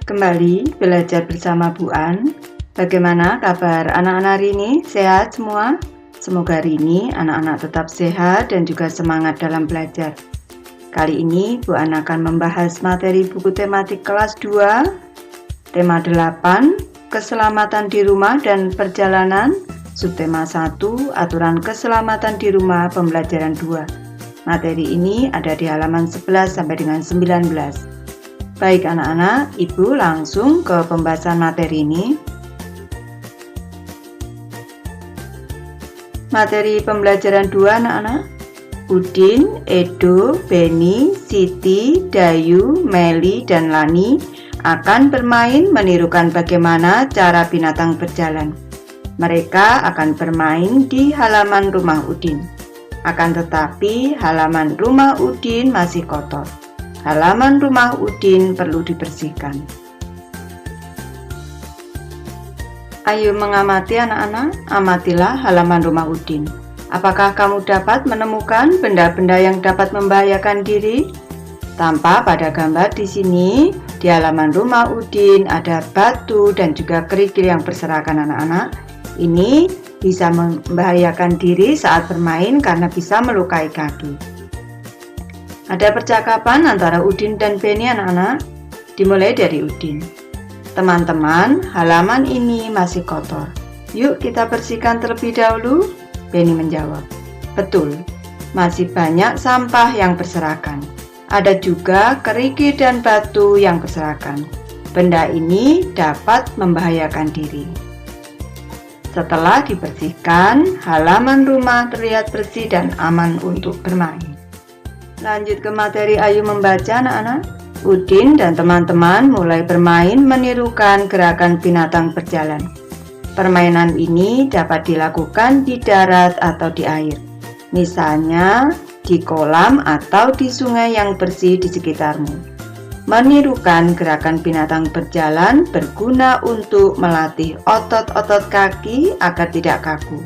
Kembali belajar bersama Bu An. Bagaimana kabar anak-anak hari ini? Sehat semua? Semoga hari ini anak-anak tetap sehat dan juga semangat dalam belajar. Kali ini Bu An akan membahas materi buku tematik kelas 2, tema 8, keselamatan di rumah dan perjalanan, subtema 1, aturan keselamatan di rumah pembelajaran 2. Materi ini ada di halaman 11 sampai dengan 19. Baik anak-anak, Ibu langsung ke pembahasan materi ini. Materi pembelajaran 2 anak-anak. Udin, Edo, Beni, Siti, Dayu, Meli, dan Lani akan bermain menirukan bagaimana cara binatang berjalan. Mereka akan bermain di halaman rumah Udin. Akan tetapi halaman rumah Udin masih kotor. Halaman rumah Udin perlu dibersihkan. Ayo mengamati anak-anak, amatilah halaman rumah Udin. Apakah kamu dapat menemukan benda-benda yang dapat membahayakan diri? Tampak pada gambar di sini, di halaman rumah Udin ada batu dan juga kerikil yang berserakan anak-anak. Ini bisa membahayakan diri saat bermain karena bisa melukai kaki. Ada percakapan antara Udin dan Beni anak-anak. Dimulai dari Udin. Teman-teman, halaman ini masih kotor. Yuk kita bersihkan terlebih dahulu. Beni menjawab. Betul, masih banyak sampah yang berserakan. Ada juga kerikil dan batu yang berserakan. Benda ini dapat membahayakan diri. Setelah dibersihkan, halaman rumah terlihat bersih dan aman untuk bermain. Lanjut ke materi Ayo membaca anak-anak. Udin dan teman-teman mulai bermain menirukan gerakan binatang berjalan. Permainan ini dapat dilakukan di darat atau di air. Misalnya di kolam atau di sungai yang bersih di sekitarmu. Menirukan gerakan binatang berjalan berguna untuk melatih otot-otot kaki agar tidak kaku.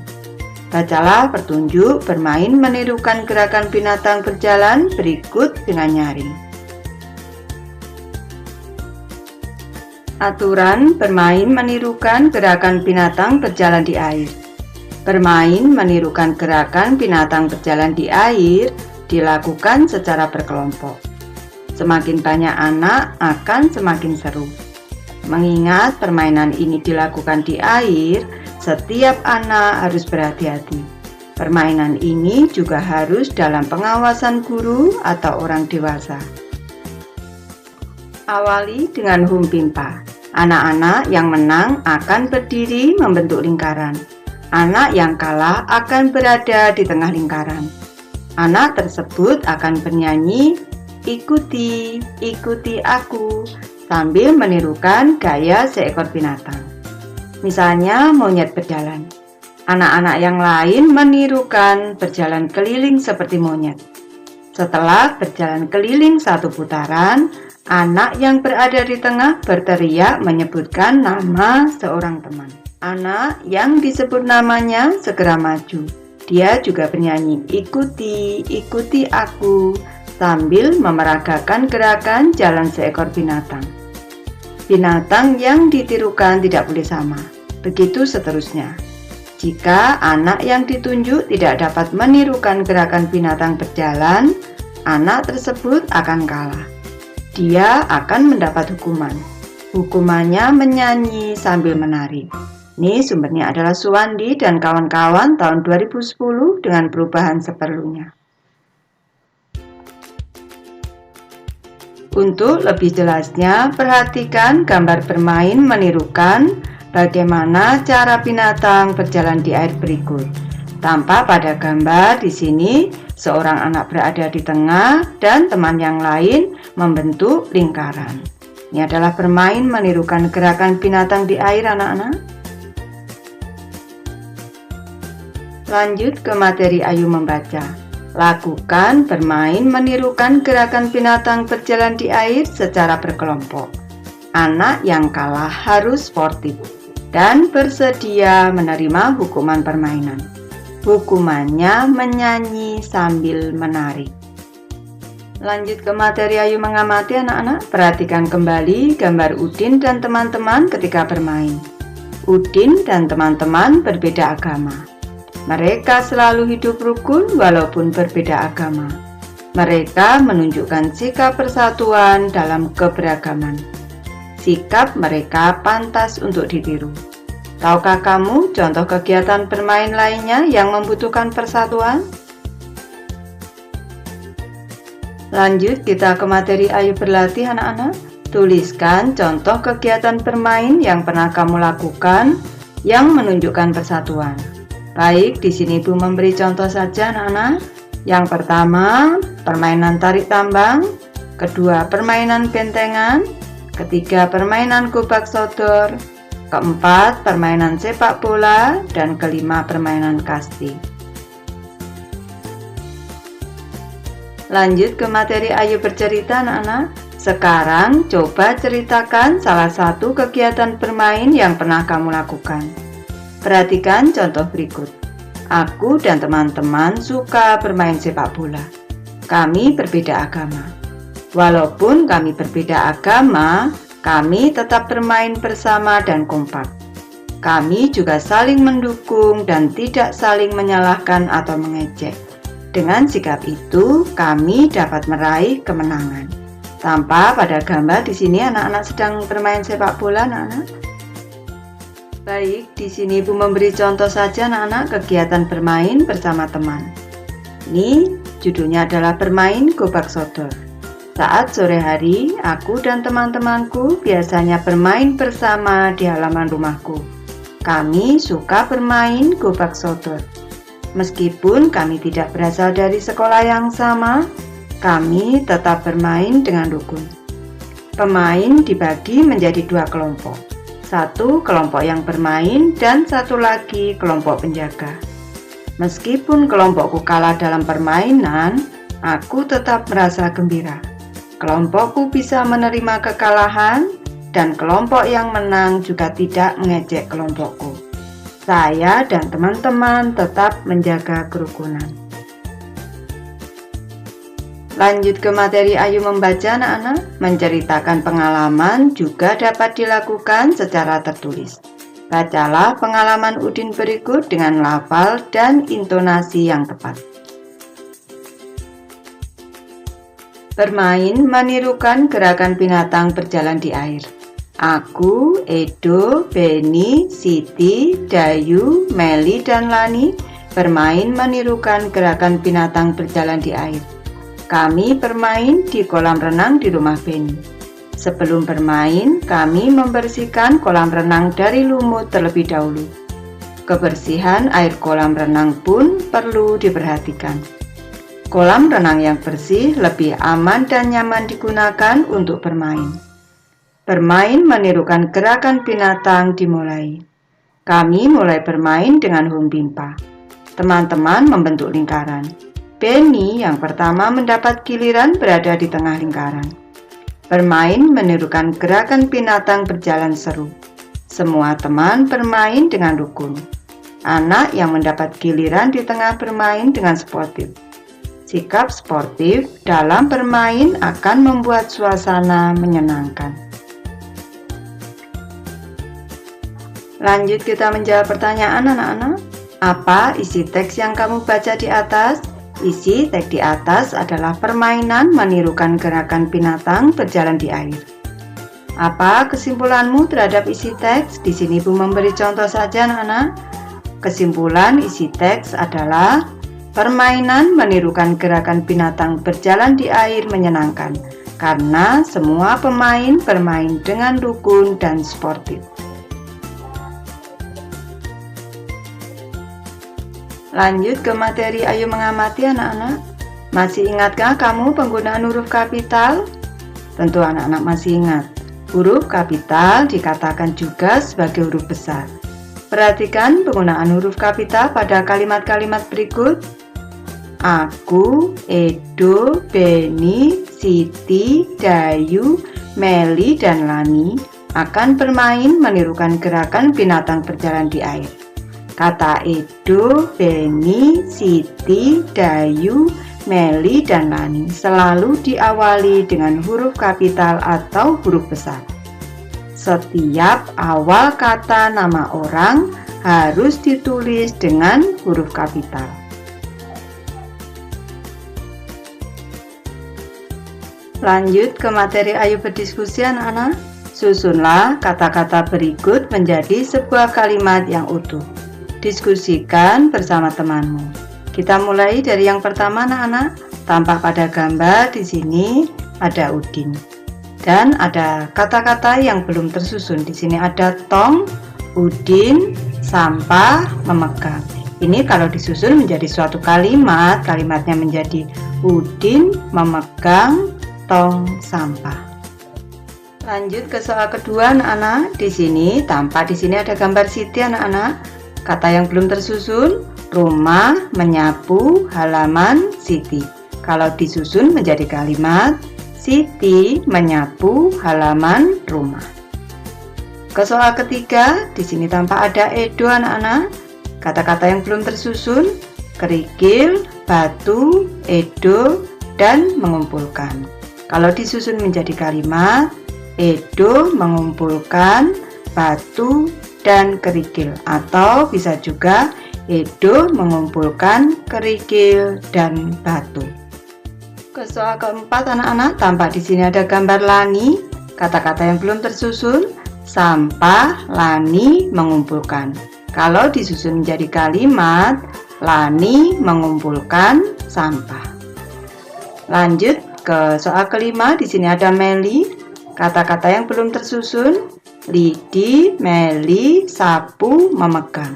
Bacalah petunjuk bermain menirukan gerakan binatang berjalan berikut dengan nyaring. Aturan bermain menirukan gerakan binatang berjalan di air. Bermain menirukan gerakan binatang berjalan di air dilakukan secara berkelompok. Semakin banyak anak akan semakin seru. Mengingat permainan ini dilakukan di air, setiap anak harus berhati-hati. Permainan ini juga harus dalam pengawasan guru atau orang dewasa. Awali dengan hum pimpa. Anak-anak yang menang akan berdiri membentuk lingkaran. Anak yang kalah akan berada di tengah lingkaran. Anak tersebut akan bernyanyi, "Ikuti, ikuti aku," sambil menirukan gaya seekor binatang. Misalnya monyet berjalan. Anak-anak yang lain menirukan berjalan keliling seperti monyet. Setelah berjalan keliling satu putaran, anak yang berada di tengah berteriak menyebutkan nama seorang teman. Anak yang disebut namanya segera maju. Dia juga bernyanyi, "Ikuti, ikuti aku," sambil memeragakan gerakan jalan seekor binatang. Binatang yang ditirukan tidak boleh sama. Begitu seterusnya. Jika anak yang ditunjuk tidak dapat menirukan gerakan binatang berjalan, anak tersebut akan kalah. Dia akan mendapat hukuman. Hukumannya menyanyi sambil menari. Ini sumbernya adalah Suwandi dan kawan-kawan tahun 2010 dengan perubahan seperlunya. Untuk lebih jelasnya, perhatikan gambar bermain menirukan bagaimana cara binatang berjalan di air berikut. Tampak pada gambar di sini, seorang anak berada di tengah dan teman yang lain membentuk lingkaran. Ini adalah bermain menirukan gerakan binatang di air anak-anak. Lanjut ke materi Ayo membaca. Lakukan bermain menirukan gerakan binatang berjalan di air secara berkelompok. Anak yang kalah harus sportif dan bersedia menerima hukuman permainan. Hukumannya menyanyi sambil menari. Lanjut ke materi Ayu mengamati anak-anak. Perhatikan kembali gambar Udin dan teman-teman ketika bermain. Udin dan teman-teman berbeda agama. Mereka selalu hidup rukun walaupun berbeda agama. Mereka menunjukkan sikap persatuan dalam keberagaman. Sikap mereka pantas untuk ditiru. Tahukah kamu contoh kegiatan bermain lainnya yang membutuhkan persatuan? Lanjut kita ke materi Ayu berlatih anak-anak. Tuliskan contoh kegiatan bermain yang pernah kamu lakukan yang menunjukkan persatuan. Baik, di sini Ibu memberi contoh saja anak-anak. Yang pertama, permainan tarik tambang. Kedua, permainan bentengan. Ketiga, permainan gobak sodor. Keempat, permainan sepak bola. Dan kelima, permainan kasti. Lanjut ke materi Ayu bercerita anak-anak. Sekarang coba ceritakan salah satu kegiatan bermain yang pernah kamu lakukan. Perhatikan contoh berikut. Aku dan teman-teman suka bermain sepak bola. Kami berbeda agama. Walaupun kami berbeda agama, kami tetap bermain bersama dan kompak. Kami juga saling mendukung dan tidak saling menyalahkan atau mengejek. Dengan sikap itu, kami dapat meraih kemenangan. Tanpa pada gambar di sini anak-anak sedang bermain sepak bola, anak-anak. Baik, di sini Ibu memberi contoh saja anak-anak kegiatan bermain bersama teman. Ini judulnya adalah bermain gobak sodor. Saat sore hari, aku dan teman-temanku biasanya bermain bersama di halaman rumahku. Kami suka bermain gobak sodor. Meskipun kami tidak berasal dari sekolah yang sama, kami tetap bermain dengan rukun. Pemain dibagi menjadi dua kelompok. Satu kelompok yang bermain dan satu lagi kelompok penjaga. Meskipun kelompokku kalah dalam permainan, aku tetap merasa gembira. Kelompokku bisa menerima kekalahan dan kelompok yang menang juga tidak mengejek kelompokku. Saya dan teman-teman tetap menjaga kerukunan. Lanjut ke materi Ayu membaca anak-anak. Menceritakan pengalaman juga dapat dilakukan secara tertulis. Bacalah pengalaman Udin berikut dengan lafal dan intonasi yang tepat. Bermain menirukan gerakan binatang berjalan di air. Aku, Edo, Beni, Siti, Dayu, Meli, dan Lani bermain menirukan gerakan binatang berjalan di air. Kami bermain di kolam renang di rumah Beni. Sebelum bermain, kami membersihkan kolam renang dari lumut terlebih dahulu. Kebersihan air kolam renang pun perlu diperhatikan. Kolam renang yang bersih lebih aman dan nyaman digunakan untuk bermain. Bermain menirukan gerakan binatang dimulai. Kami mulai bermain dengan home bimpa. Teman-teman membentuk lingkaran. Beni yang pertama mendapat giliran berada di tengah lingkaran. Bermain menirukan gerakan binatang berjalan seru. Semua teman bermain dengan rukun. Anak yang mendapat giliran di tengah bermain dengan sportif. Sikap sportif dalam bermain akan membuat suasana menyenangkan. Lanjut kita menjawab pertanyaan anak-anak. Apa isi teks yang kamu baca di atas? Isi teks di atas adalah permainan menirukan gerakan binatang berjalan di air. Apa kesimpulanmu terhadap isi teks? Di sini Ibu memberi contoh saja anak-anak. Kesimpulan isi teks adalah permainan menirukan gerakan binatang berjalan di air menyenangkan karena semua pemain bermain dengan rukun dan sportif. Lanjut ke materi Ayu mengamati anak-anak. Masih ingatkah kamu penggunaan huruf kapital? Tentu anak-anak masih ingat. Huruf kapital dikatakan juga sebagai huruf besar. Perhatikan penggunaan huruf kapital pada kalimat-kalimat berikut. Aku, Edo, Beni, Siti, Dayu, Meli, dan Lani akan bermain menirukan gerakan binatang berjalan di air. Kata Edo, Beni, Siti, Dayu, Meli, dan Lani selalu diawali dengan huruf kapital atau huruf besar. Setiap awal kata nama orang harus ditulis dengan huruf kapital. Lanjut ke materi ayo berdiskusi anak-anak. Susunlah kata-kata berikut menjadi sebuah kalimat yang utuh. Diskusikan bersama temanmu. Kita mulai dari yang pertama anak-anak. Tampak pada gambar di sini ada Udin. Dan ada kata-kata yang belum tersusun. Di sini ada tong, Udin, sampah, memegang. Ini kalau disusun menjadi suatu kalimat, kalimatnya menjadi Udin memegang tong sampah. Lanjut ke soal kedua anak-anak. Di sini tampak di sini ada gambar Siti anak-anak. Kata yang belum tersusun, rumah, menyapu, halaman, Siti. Kalau disusun menjadi kalimat Siti menyapu halaman rumah. Ke soal ketiga, di sini tampak ada Edo anak-anak. Kata-kata yang belum tersusun, kerikil, batu, Edo, dan mengumpulkan. Kalau disusun menjadi kalimat Edo mengumpulkan batu dan kerikil, atau bisa juga Edo mengumpulkan kerikil dan batu. Ke soal keempat anak-anak, tampak di sini ada gambar Lani. Kata-kata yang belum tersusun, sampah, Lani mengumpulkan. Kalau disusun menjadi kalimat Lani mengumpulkan sampah. Lanjut ke soal kelima, di sini ada Meli. Kata-kata yang belum tersusun, Lidi, Meli, sapu, memegang.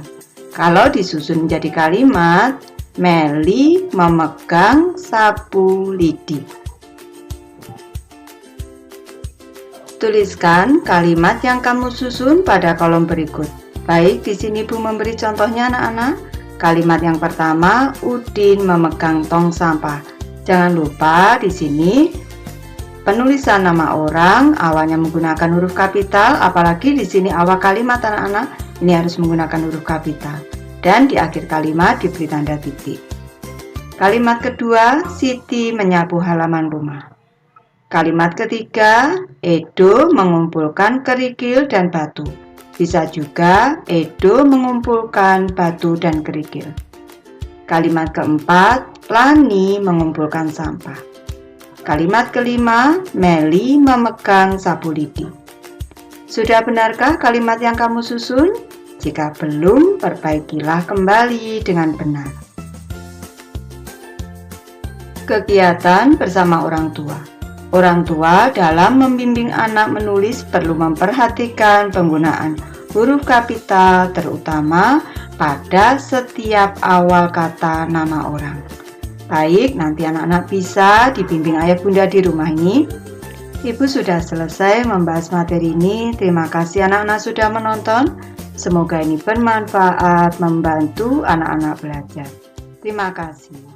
Kalau disusun menjadi kalimat Meli memegang sapu Lidi. Tuliskan kalimat yang kamu susun pada kolom berikut. Baik, di sini Ibu memberi contohnya anak-anak. Kalimat yang pertama, Udin memegang tong sampah. Jangan lupa di sini penulisan nama orang awalnya menggunakan huruf kapital, apalagi di sini awal kalimat anak-anak ini harus menggunakan huruf kapital. Dan di akhir kalimat diberi tanda titik. Kalimat kedua, Siti menyapu halaman rumah. Kalimat ketiga, Edo mengumpulkan kerikil dan batu. Bisa juga Edo mengumpulkan batu dan kerikil. Kalimat keempat, Lani mengumpulkan sampah. Kalimat kelima, Meli memegang sapu lidi. Sudah benarkah kalimat yang kamu susun? Jika belum, perbaikilah kembali dengan benar. Kegiatan bersama orang tua. Orang tua dalam membimbing anak menulis perlu memperhatikan penggunaan huruf kapital terutama pada setiap awal kata nama orang. Baik, nanti anak-anak bisa dibimbing ayah bunda di rumah ini. Ibu sudah selesai membahas materi ini. Terima kasih anak-anak sudah menonton. Semoga ini bermanfaat membantu anak-anak belajar. Terima kasih.